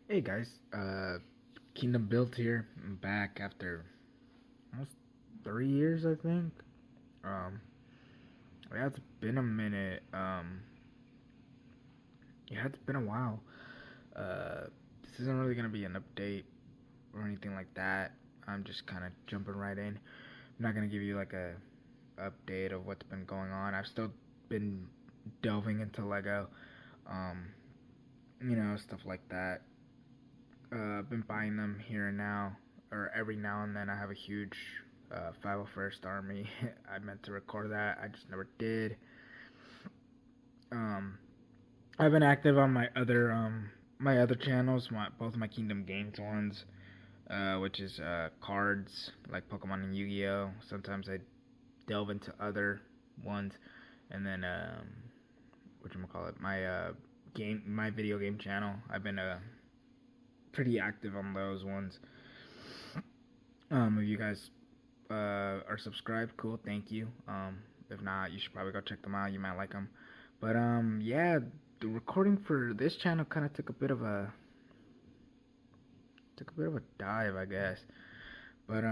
Hey guys, Kingdom Built here. I'm back after almost 3 years, I think. Um, yeah, it's been a minute. Yeah, it's been a while. Uh, this isn't really gonna be an update or anything like that. I'm just kind of jumping right in. I'm not gonna give you like a update of what's been going on. I've still been delving into Lego, um, stuff like that. I've been buying them here and now, or every now and then. I have a huge 501st Army. I meant to record that, I just never did. Um, I've been active on my other channels, both my Kingdom Games ones, which is cards like Pokemon and Yu-Gi-Oh. Sometimes I delve into other ones, and then whatchamacallit, my video game channel. I've been pretty active on those ones. If you guys are subscribed, cool, thank you. If not, you should probably go check them out. You might like them. But yeah, the recording for this channel kind of took a bit of a dive, I guess. But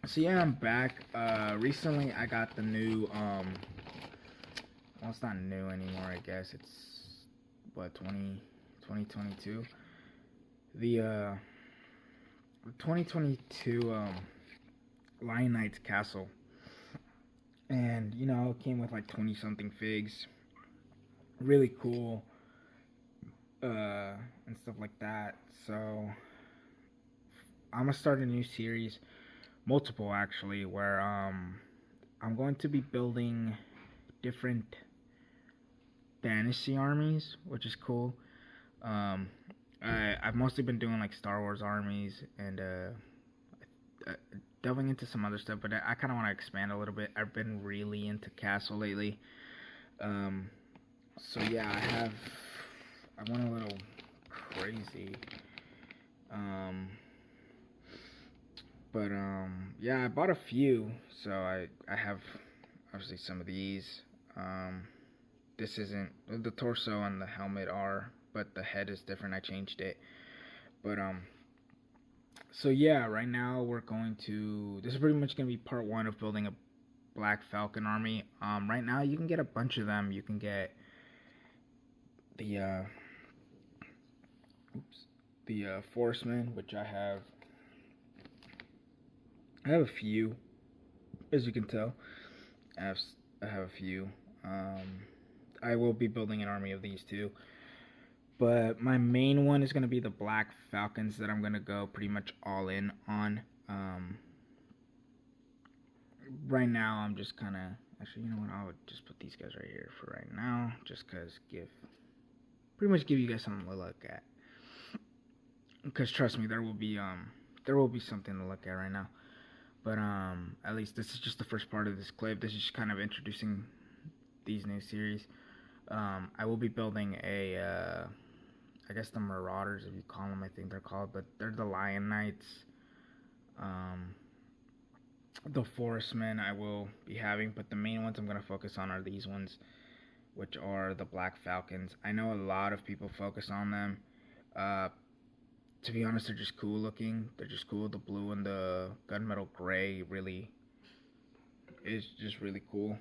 so yeah, I'm back. Recently I got the new well, it's not new anymore. I guess it's what 2022. The 2022 Lion Knight's Castle, and it came with like 20 something figs, really cool, and stuff like that. So I'm gonna start a new series, multiple actually, where I'm going to be building different fantasy armies, which is cool. Um, I've mostly been doing like Star Wars armies and delving into some other stuff, but I kind of want to expand a little bit. I've been really into Castle lately. Um, so yeah, I went a little crazy. Um, but yeah, I bought a few. So I have obviously some of these. This isn't the torso and the helmet are, but the head is different. I changed it. But so yeah, right now we're going to. This is pretty much gonna be part one of building a Black Falcon army. Right now you can get a bunch of them. You can get the Forceman, which I have. I have a few, as you can tell. I have I have a few. I will be building an army of these too. But my main one is going to be the Black Falcons that I'm going to go pretty much all in on. Right now, I'm just kind of... Actually, you know what? I'll just put these guys right here for right now. Just because pretty much give you guys something to look at. Because trust me, there will be something to look at right now. But at least this is just the first part of this clip. This is just kind of introducing these new series. I will be building I guess the Marauders, if you call them, I think they're called, but they're the Lion Knights. The Forestmen I will be having, but the main ones I'm going to focus on are these ones, which are the Black Falcons. I know a lot of people focus on them. To be honest, they're just cool looking. They're just cool. The blue and the gunmetal gray really is just really cool.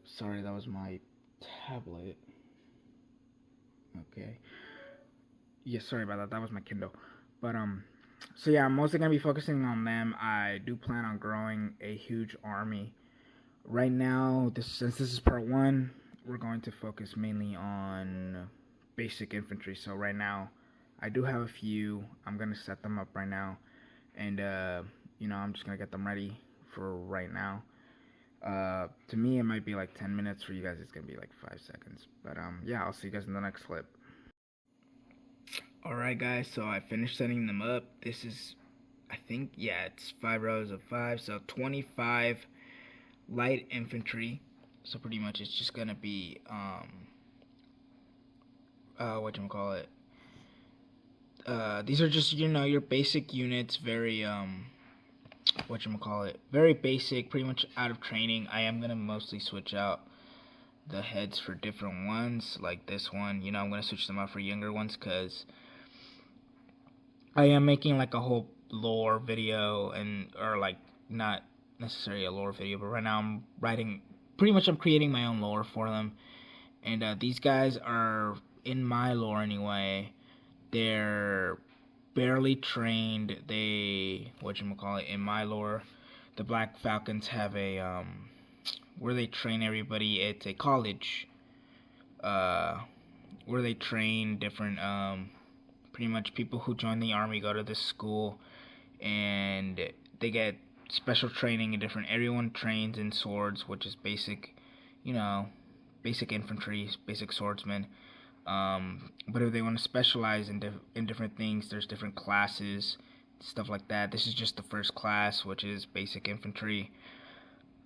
Sorry, that was my tablet. Okay. Yeah, sorry about that. That was my Kindle. But so yeah, I'm mostly gonna be focusing on them. I do plan on growing a huge army. Right now, since this is part one, we're going to focus mainly on basic infantry. So right now, I do have a few. I'm gonna set them up right now, and I'm just gonna get them ready for right now. To me, it might be like 10 minutes. For you guys, it's gonna be like 5 seconds. But yeah, I'll see you guys in the next clip. Alright guys, so I finished setting them up. This is, I think, yeah, it's 5 rows of 5, so 25 light infantry. So pretty much it's just gonna be, whatchamacallit. These are just, your basic units, very, very basic, pretty much out of training. I am gonna mostly switch out the heads for different ones, like this one. You know, I'm gonna switch them out for younger ones because I am making like a whole lore video, and or like not necessarily a lore video, but right now I'm writing. Pretty much, I'm creating my own lore for them, and these guys are in my lore anyway. They're barely trained. They whatchamacallit, in my lore, the Black Falcons have a where they train everybody. It's a college where they train different pretty much people who join the army go to this school, and they get special training in different. Everyone trains in swords, which is basic, you know, basic infantry, basic swordsmen. But if they want to specialize in different things, there's different classes, stuff like that. This is just the first class, which is basic infantry.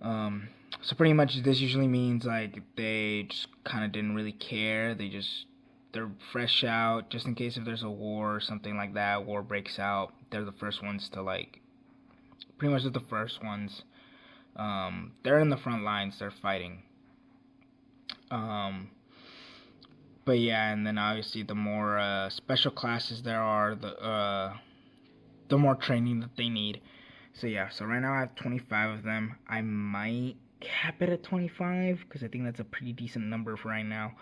So pretty much this usually means like they just kind of didn't really care. They're fresh out, just in case if there's a war or something like that. War breaks out. They're the first ones to pretty much the first ones. They're in the front lines. They're fighting. But yeah, and then obviously the more special classes there are, the more training that they need. So yeah, so right now I have 25 of them. I might cap it at 25 because I think that's a pretty decent number for right now.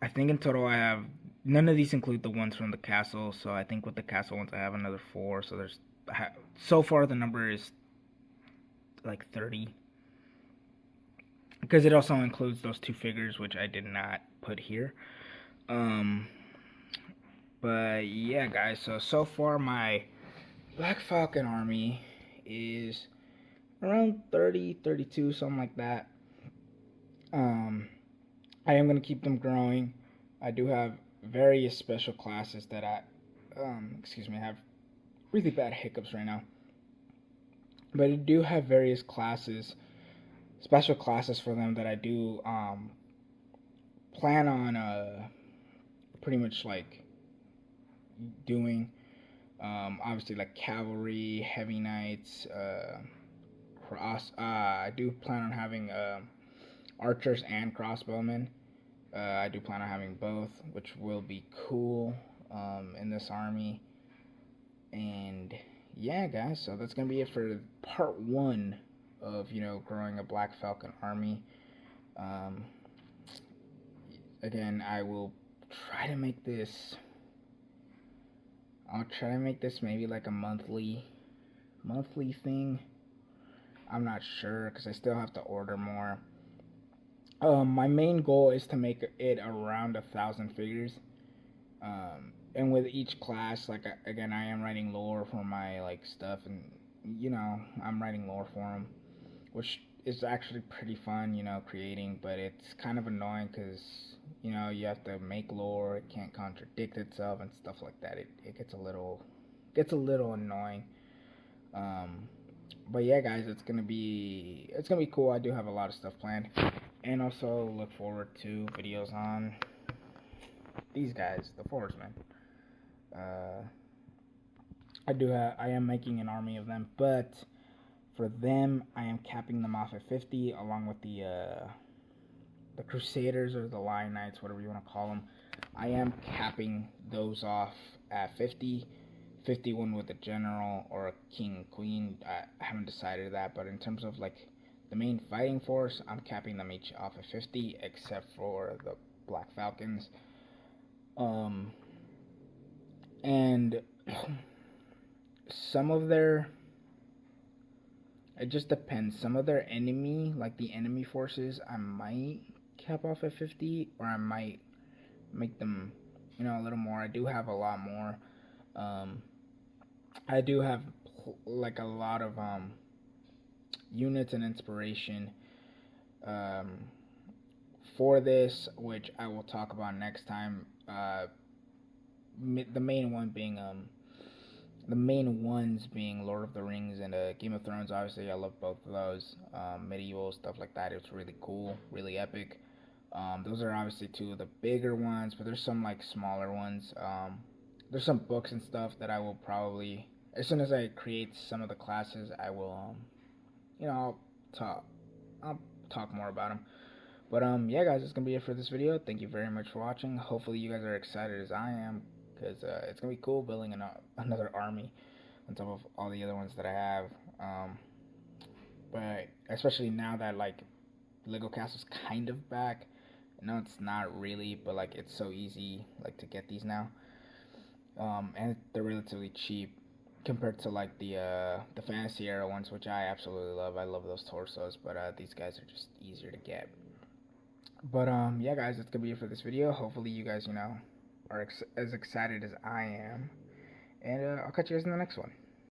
I think in total I have, none of these include the ones from the castle, so I think with the castle ones I have another 4. So so far the number is like 30. Because it also includes those 2 figures, which I did not put here. But yeah, guys, so far my Black Falcon army is around 30, 32, something like that. I am going to keep them growing. I do have various special classes that I have really bad hiccups right now. But I do have various classes, special classes for them that I do plan on pretty much like doing. Obviously like cavalry, heavy knights, I do plan on having archers and crossbowmen. I do plan on having both, which will be cool in this army. And yeah, guys, so that's gonna be it for part 1 of growing a Black Falcon army. Again, I will try to make this. I'll try to make this maybe like a monthly thing. I'm not sure because I still have to order more. My main goal is to make it around 1,000 figures. And with each class, like again, I am writing lore for my like stuff, and I'm writing lore for them, which is actually pretty fun, creating. But it's kind of annoying because you have to make lore. It can't contradict itself and stuff like that. It gets a little annoying. But yeah, guys, it's gonna be cool. I do have a lot of stuff planned, and also look forward to videos on these guys, the Forestmen. I am making an army of them, but for them, I am capping them off at 50, along with the Crusaders or the Lion Knights, whatever you want to call them. I am capping those off at 50. 51 with a general or a king, queen. I haven't decided that, but in terms of like the main fighting force, I'm capping them each off at 50, except for the Black Falcons. And some of their, it just depends. Some of their enemy, like the enemy forces, I might cap off at 50, or I might make them, a little more. I do have a lot more. I do have like a lot of units and inspiration for this, which I will talk about next time. The main ones being Lord of the Rings and Game of Thrones. Obviously, I love both of those. Medieval stuff like that. It's really cool, really epic. Those are obviously 2 of the bigger ones, but there's some like smaller ones. There's some books and stuff that I will probably, as soon as I create some of the classes, I will, I'll talk more about them. But yeah, guys, that's gonna be it for this video. Thank you very much for watching. Hopefully, you guys are excited as I am, because it's gonna be cool building another army on top of all the other ones that I have. But especially now that like Lego Castle's kind of back. No, it's not really, but like it's so easy like to get these now. And they're relatively cheap compared to like the fantasy era ones, which I absolutely love. I love those torsos, but these guys are just easier to get. But yeah, guys, that's gonna be it for this video. Hopefully, you guys, are as excited as I am, and I'll catch you guys in the next one.